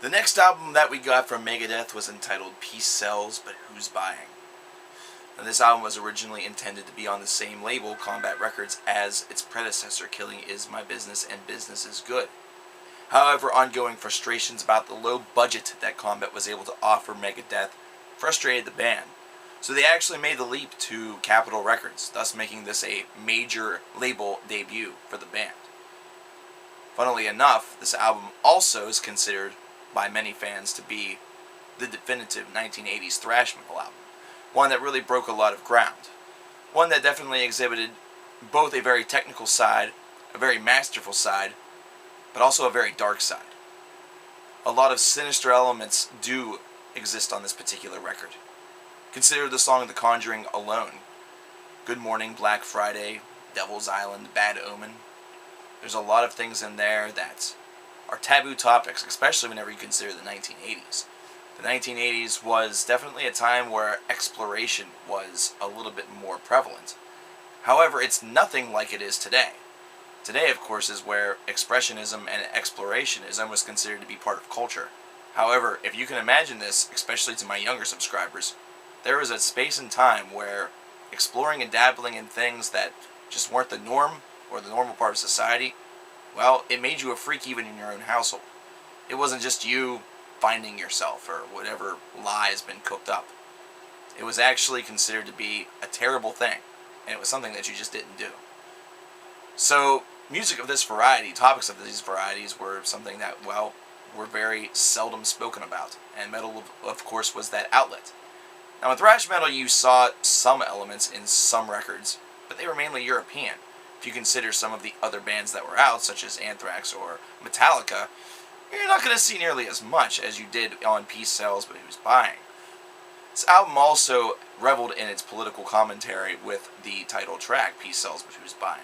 The next album that we got from Megadeth was entitled Peace Sells, But Who's Buying? Now, this album was originally intended to be on the same label, Combat Records, as its predecessor, Killing Is My Business and Business Is Good. However, ongoing frustrations about the low budget that Combat was able to offer Megadeth frustrated the band. So they actually made the leap to Capitol Records, thus making this a major label debut for the band. Funnily enough, this album also is considered by many fans to be the definitive 1980s thrash metal album. One that really broke a lot of ground. One that definitely exhibited both a very technical side, a very masterful side, but also a very dark side. A lot of sinister elements do exist on this particular record. Consider the song The Conjuring alone. Good Morning, Black Friday, Devil's Island, Bad Omen. There's a lot of things in there that are taboo topics, especially whenever you consider the 1980s. The 1980s was definitely a time where exploration was a little bit more prevalent. However, it's nothing like it is today. Today, of course, is where expressionism and explorationism was considered to be part of culture. However, if you can imagine this, especially to my younger subscribers, there was a space and time where exploring and dabbling in things that just weren't the norm or the normal part of society, well, it made you a freak even in your own household. It wasn't just you finding yourself or whatever lie has been cooked up. It was actually considered to be a terrible thing, and it was something that you just didn't do. So, music of this variety, topics of these varieties were something that, well, were very seldom spoken about, and metal, of course, was that outlet. Now, in thrash metal, you saw some elements in some records, but they were mainly European. If you consider some of the other bands that were out, such as Anthrax or Metallica, you're not going to see nearly as much as you did on Peace Sells, But Who's Buying? This album also reveled in its political commentary with the title track, Peace Sells, But Who's Buying?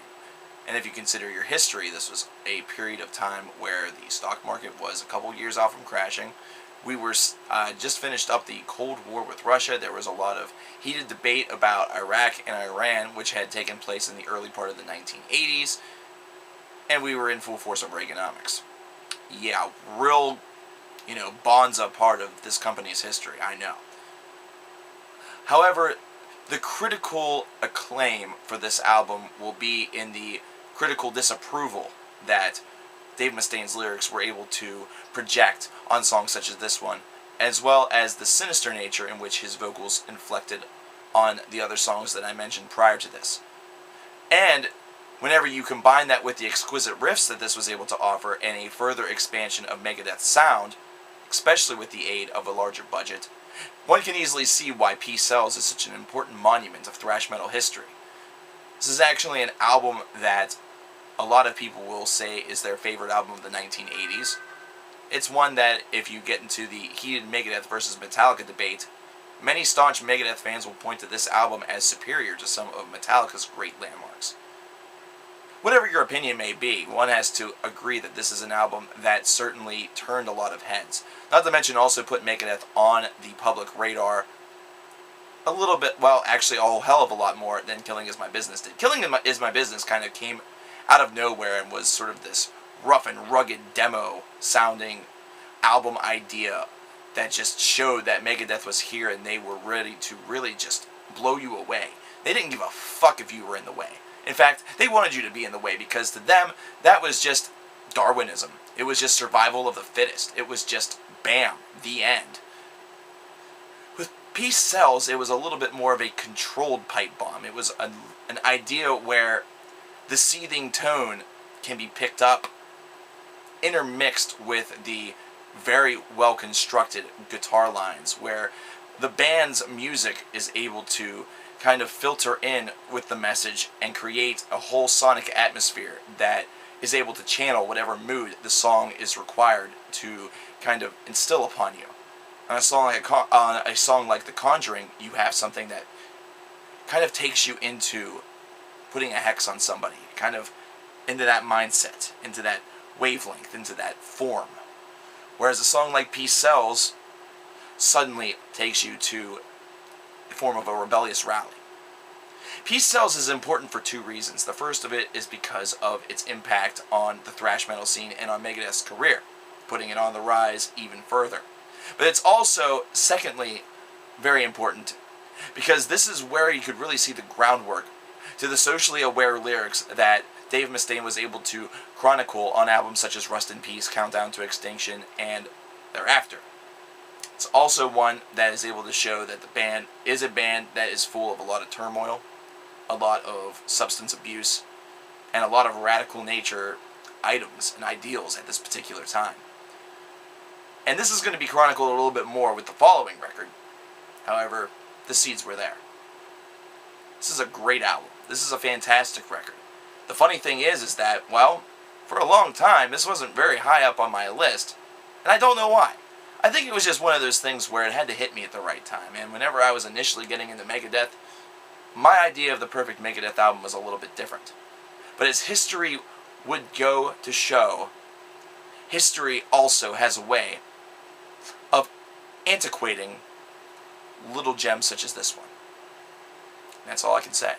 And if you consider your history, this was a period of time where the stock market was a couple years off from crashing. We were just finished up the Cold War with Russia. There was a lot of heated debate about Iraq and Iran, which had taken place in the early part of the 1980s. And we were in full force of Reaganomics. Yeah, real, bonza part of this company's history, I know. However, the critical acclaim for this album will be in the critical disapproval that Dave Mustaine's lyrics were able to project on songs such as this one, as well as the sinister nature in which his vocals inflected on the other songs that I mentioned prior to this. And whenever you combine that with the exquisite riffs that this was able to offer and a further expansion of Megadeth's sound, especially with the aid of a larger budget, one can easily see why Peace Sells is such an important monument of thrash metal history. This is actually an album that a lot of people will say is their favorite album of the 1980s. It's one that, if you get into the heated Megadeth versus Metallica debate, many staunch Megadeth fans will point to this album as superior to some of Metallica's great landmarks. Whatever your opinion may be, one has to agree that this is an album that certainly turned a lot of heads. Not to mention also put Megadeth on the public radar a little bit, well, actually a whole hell of a lot more than Killing Is My Business did. Killing Is My Business kind of came out of nowhere and was sort of this rough and rugged demo sounding album idea that just showed that Megadeth was here and they were ready to really just blow you away. They didn't give a fuck if you were in the way. In fact, they wanted you to be in the way because to them, that was just Darwinism. It was just survival of the fittest. It was just, bam, the end. With Peace Sells, it was a little bit more of a controlled pipe bomb. It was an idea where the seething tone can be picked up, intermixed with the very well-constructed guitar lines, where the band's music is able to kind of filter in with the message and create a whole sonic atmosphere that is able to channel whatever mood the song is required to kind of instill upon you. On a song like The Conjuring, you have something that kind of takes you into putting a hex on somebody, kind of into that mindset, into that wavelength, into that form. Whereas a song like Peace Sells suddenly takes you to the form of a rebellious rally. Peace Sells is important for two reasons. The first of it is because of its impact on the thrash metal scene and on Megadeth's career. putting it on the rise even further. But it's also, secondly, very important, because this is where you could really see the groundwork to the socially aware lyrics that Dave Mustaine was able to chronicle on albums such as Rust in Peace, Countdown to Extinction, and thereafter. It's also one that is able to show that the band is a band that is full of a lot of turmoil, a lot of substance abuse, and a lot of radical nature items and ideals at this particular time. And this is going to be chronicled a little bit more with the following record. However, the seeds were there. This is a great album. This is a fantastic record. The funny thing is that, well, for a long time, this wasn't very high up on my list, and I don't know why. I think it was just one of those things where it had to hit me at the right time, and whenever I was initially getting into Megadeth, my idea of the perfect Megadeth album was a little bit different. But as history would go to show, history also has a way of antiquating little gems such as this one. And that's all I can say.